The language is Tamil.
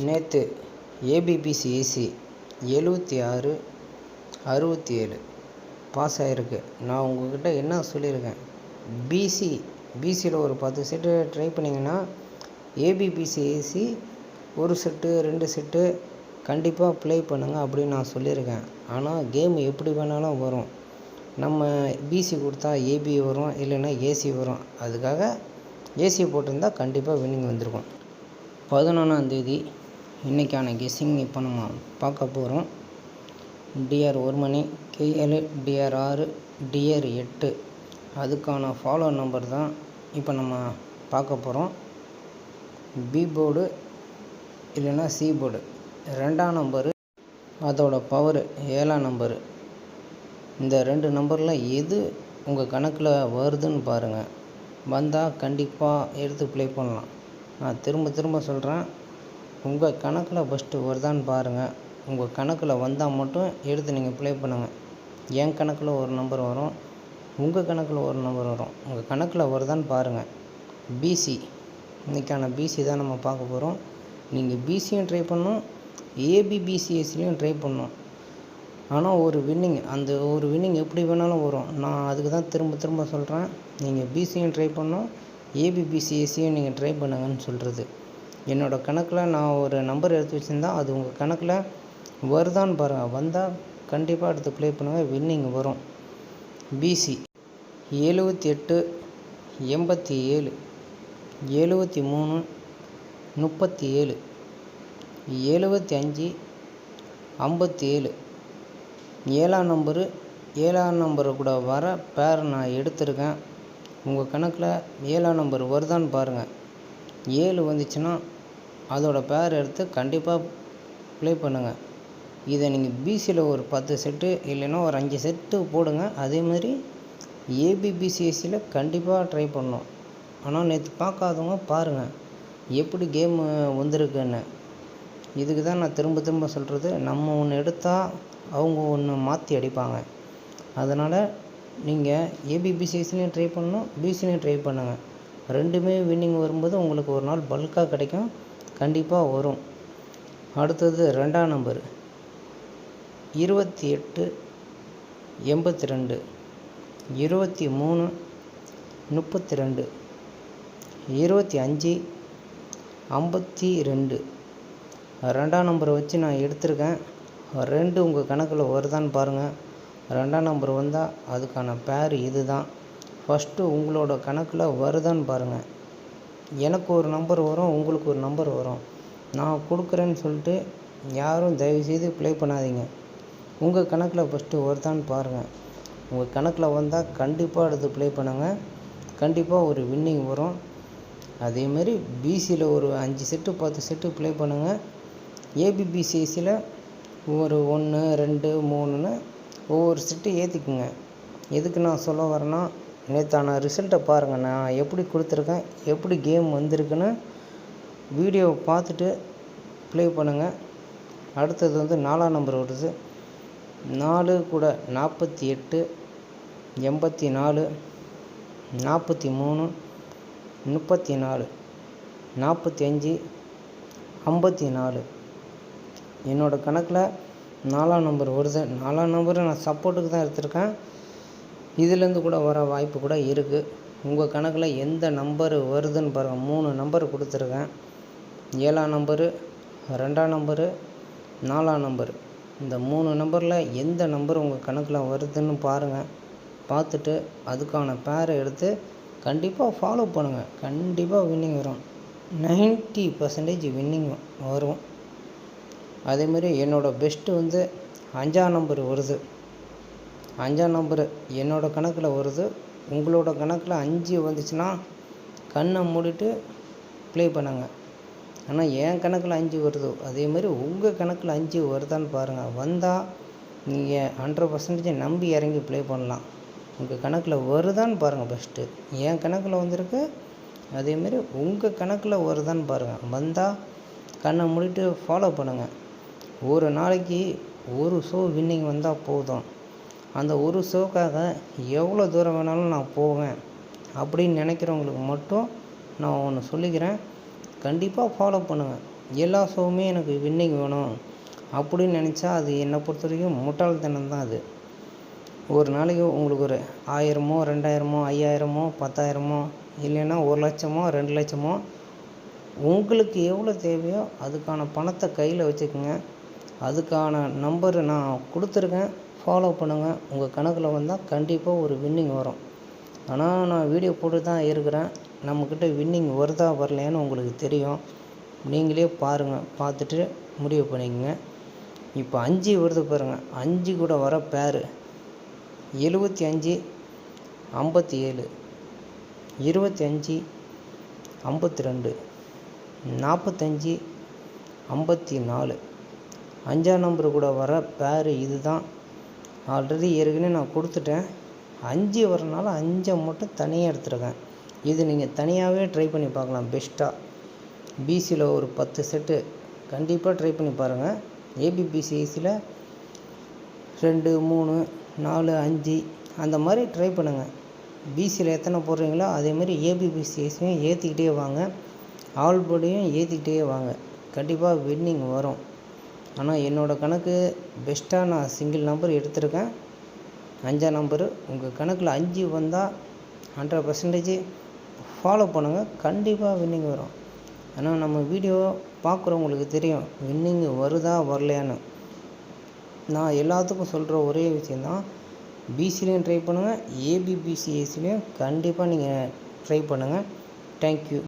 நேற்று ஏபிபிசிஎஸ்சி 76 67 பாஸ் ஆகிருக்கு. நான் உங்கள்கிட்ட என்ன சொல்லியிருக்கேன், பிசியில் ஒரு 10 செட்டு ட்ரை பண்ணிங்கன்னா ஏபிபிசிஎஸ்சி 1 செட்டு 2 செட்டு கண்டிப்பாக ப்ளே பண்ணுங்கள் அப்படின்னு நான் சொல்லியிருக்கேன். ஆனால் கேம் எப்படி வேணாலும் வரும். நம்ம பிசி கொடுத்தா ஏபி வரும், இல்லைன்னா ஏசி வரும். அதுக்காக ஏசி போட்டிருந்தா கண்டிப்பாக வின்னிங் வந்திருக்கும். 11ஆந்தேதி இன்றைக்கான கெஸ்ஸிங் இப்போ நம்ம பார்க்க போகிறோம். டிஆர் 1 மணி, KL, டிஆர் 6, டிஆர் 8 அதுக்கான ஃபாலோ நம்பர் தான் இப்போ நம்ம பார்க்க போகிறோம். பி போர்டு இல்லைன்னா சி போர்டு 2ஆம் நம்பரு, அதோட பவரு 7ஆம் நம்பரு. இந்த 2 நம்பரில் எது உங்கள் கணக்கில் வருதுன்னு பாருங்கள். வந்தால் கண்டிப்பாக எடுத்து ப்ளே பண்ணலாம். நான் திரும்ப சொல்கிறேன், உங்கள் கணக்கில் ஃபஸ்ட்டு வருதான்னு பாருங்கள். உங்கள் கணக்கில் வந்தால் மட்டும் எடுத்து நீங்கள் ப்ளே பண்ணுங்கள். என் கணக்கில் ஒரு நம்பர் வரும், உங்கள் கணக்கில் ஒரு நம்பர் வரும். உங்கள் கணக்கில் வருதான்னு பாருங்கள். பிசி இன்றைக்கான பிசி தான் நம்ம பார்க்க போகிறோம். நீங்கள் பிசியும் ட்ரை பண்ணணும், ஏபிபிசிஎஸ்சிலையும் ட்ரை பண்ணணும். ஆனால் ஒரு வின்னிங், அந்த ஒரு வின்னிங் எப்படி வேணாலும் வரும். நான் அதுக்கு தான் திரும்ப சொல்கிறேன், நீங்கள் பிசியும் ட்ரை பண்ணணும், ஏபிபிசிஎஸ்சியும் நீங்கள் ட்ரை பண்ணுங்கன்னு சொல்கிறது. என்னோடய கணக்கில் நான் ஒரு நம்பர் எடுத்து வச்சுருந்தா அது உங்கள் கணக்கில் வருதான்னு பாருங்கள். வந்தால் கண்டிப்பாக எடுத்து ப்ளே பண்ணுங்கள், வின்னிங் வரும். பிசி 78 87 73 37 75 57 7ஆம் நம்பரு. 7ஆம் நம்பரு கூட வர பேர் நான் எடுத்திருக்கேன். உங்கள் கணக்கில் 7ஆம் நம்பர் வருதான்னு பாருங்கள். 7 வந்துச்சுன்னா அதோட பேர் எடுத்து கண்டிப்பாக ப்ளே பண்ணுங்கள். இதை நீங்கள் பிசியில் ஒரு 10 செட்டு இல்லைன்னா ஒரு 5 செட்டு போடுங்க. அதேமாதிரி ஏபிபிசிஎஸ்சியில் கண்டிப்பாக ட்ரை பண்ணணும். ஆனால் நேற்று பார்க்காதவங்க பாருங்கள் எப்படி கேம் வந்திருக்குன்னு. இதுக்கு தான் நான் திரும்ப சொல்கிறது, நம்ம ஒன்று எடுத்தால் அவங்க ஒன்று மாற்றி அடிப்பாங்க. அதனால் நீங்கள் ஏபிபிசிஎஸ்சிலையும் ட்ரை பண்ணணும், பிசிலையும் ட்ரை பண்ணுங்கள். ரெண்டுமே வின்னிங் வரும்போது உங்களுக்கு ஒரு நாள் பல்காக கிடைக்கும், கண்டிப்பாக வரும். அடுத்தது 2ஆம் நம்பர் 28 82 23 32 25 52 2ஆம் நம்பரை வச்சு நான் எடுத்திருக்கேன். 2 உங்கள் கணக்கில் வருதான்னு பாருங்கள். 2ஆம் நம்பர் வந்தால் அதுக்கான பேர் இது தான். ஃபஸ்ட்டு உங்களோட கணக்கில் வருதான்னு பாருங்கள். எனக்கு ஒரு நம்பர் வரும், உங்களுக்கு ஒரு நம்பர் வரும். நான் கொடுக்குறேன்னு சொல்லிட்டு யாரும் தயவுசெய்து ப்ளே பண்ணாதீங்க. உங்கள் கணக்கில் ஃபஸ்ட்டு வருதான்னு பாருங்கள். உங்கள் கணக்கில் வந்தால் கண்டிப்பாக எடுத்து ப்ளே பண்ணுங்கள், கண்டிப்பாக ஒரு வின்னிங் வரும். அதேமாரி பிசியில் ஒரு 5 செட்டு 10 செட்டு ப்ளே பண்ணுங்கள். ஏபிபிசிஎஸ்சியில் ஒரு 1 2 3ன்னு ஒவ்வொரு செட்டு ஏற்றிக்குங்க. எதுக்கு நான் சொல்ல வரேன்னா, நேற்றான ரிசல்ட்டை பாருங்கள். நான் எப்படி கொடுத்துருக்கேன், எப்படி கேம் வந்திருக்குன்னு வீடியோவை பார்த்துட்டு ப்ளே பண்ணுங்கள். அடுத்தது 4ஆம் நம்பர் வருது. 4 கூட 48 84 43 34 45 54 என்னோடய கணக்கில் 4ஆம் நம்பர் வருது. 4ஆம் நம்பர் நான் சப்போர்ட்டுக்கு தான் எடுத்திருக்கேன். இதுலேருந்து கூட வர வாய்ப்பு கூட இருக்குது. உங்கள் கணக்கில் எந்த நம்பரு வருதுன்னு பாருங்கள். 3 நம்பர் கொடுத்துருக்கேன். 7ஆம் நம்பரு, 2ஆம் நம்பரு, 4ஆம் நம்பரு. இந்த 3 நம்பரில் எந்த நம்பர் உங்கள் கணக்கில் வருதுன்னு பாருங்கள். பார்த்துட்டு அதுக்கான பேரை எடுத்து கண்டிப்பாக ஃபாலோ பண்ணுங்கள். கண்டிப்பாக வின்னிங் வரும். 90% வின்னிங் வரும். அதேமாதிரி என்னோடய பெஸ்ட்டு 5ஆம் நம்பர் வருது. 5ஆம் நம்பரு என்னோடய கணக்கில் வருது. உங்களோட கணக்கில் 5 வந்துச்சுன்னா கண்ணை மூடிட்டு ப்ளே பண்ணுங்க. ஆனால் என் கணக்கில் 5 வருதோ அதேமாதிரி உங்கள் கணக்கில் 5 வருதான்னு பாருங்கள். வந்தால் நீங்கள் 100% நம்பி இறங்கி ப்ளே பண்ணலாம். உங்கள் கணக்கில் வருதான்னு பாருங்கள் ஃபஸ்ட்டு. என் கணக்கில் வந்திருக்கு, அதேமாரி உங்கள் கணக்கில் வருதான்னு பாருங்கள். வந்தால் கண்ணை மூடிட்டு ஃபாலோ பண்ணுங்கள். ஒரு நாளைக்கு ஒரு ஷோ வின்னிங் வந்தால் போதும். அந்த ஒரு ஷோக்காக எவ்வளோ தூரம் வேணாலும் நான் போவேன் அப்படின்னு நினைக்கிறவங்களுக்கு மட்டும் நான் ஒன்று சொல்லிக்கிறேன், கண்டிப்பாக ஃபாலோ பண்ணுங்கள். எல்லா ஷோவுமே எனக்கு வின்னிங் வேணும் அப்படின்னு நினச்சா அது என்னை பொறுத்த வரைக்கும் முட்டாள்தனம் தான் அது. ஒரு நாளைக்கு உங்களுக்கு ஒரு 1000மோ 2000மோ 5000மோ 10,000மோ இல்லைன்னா 1,00,000மோ 2,00,000மோ உங்களுக்கு எவ்வளோ தேவையோ அதுக்கான பணத்தை கையில் வச்சுக்கோங்க. அதுக்கான நம்பரு நான் கொடுத்துருக்கேன், ஃபாலோ பண்ணுங்கள். உங்கள் கணக்கில் வந்தால் கண்டிப்பாக ஒரு வின்னிங் வரும். ஆனால் நான் வீடியோ போட்டு தான் இருக்கிறேன். நம்மக்கிட்ட வின்னிங் வருதா வரலையான்னு உங்களுக்கு தெரியும். நீங்களே பாருங்கள், பார்த்துட்டு முடிவு பண்ணிக்கோங்க. இப்போ 5 வருது பாருங்கள். 5 கூட வர பேரு 75 57 25 52 45 54. 5ஆம் நம்பர் கூட வர பேரு இது தான். ஆல்ரெடி ஏற்கனவே நான் கொடுத்துட்டேன். 5 வரனால 5 மட்டும் தனியாக எடுத்துருக்கேன். இது நீங்கள் தனியாகவே ட்ரை பண்ணி பார்க்கலாம். பெஸ்ட்டாக பிசியில் ஒரு 10 செட்டு கண்டிப்பாக ட்ரை பண்ணி பாருங்கள். ஏபிபிசிஐசியில் 2 3 4 5 அந்த மாதிரி ட்ரை பண்ணுங்கள். பிசியில் எத்தனை போடுறீங்களோ அதேமாதிரி ஏபிபிசிஐசியும் ஏற்றிக்கிட்டே வாங்க, ஆல் போர்டையும் ஏற்றிக்கிட்டே வாங்க. கண்டிப்பாக வின்னிங் வரும். ஆனால் என்னோடய கணக்கு பெஸ்ட்டாக நான் சிங்கிள் நம்பர் எடுத்திருக்கேன். 5ஆம் நம்பரு. உங்கள் கணக்கில் 5 வந்தால் 100% ஃபாலோ பண்ணுங்கள். கண்டிப்பாக வின்னிங் வரும். ஆனால் நம்ம வீடியோ பார்க்குறவங்களுக்கு தெரியும் வின்னிங் வருதா வரலையான்னு. நான் எல்லாத்துக்கும் சொல்கிற ஒரே விஷயந்தான், பிசிலையும் ட்ரை பண்ணுங்கள், ஏபிபிசிஎஸ்லேயும் கண்டிப்பாக நீங்கள் ட்ரை பண்ணுங்கள். தேங்க்யூ.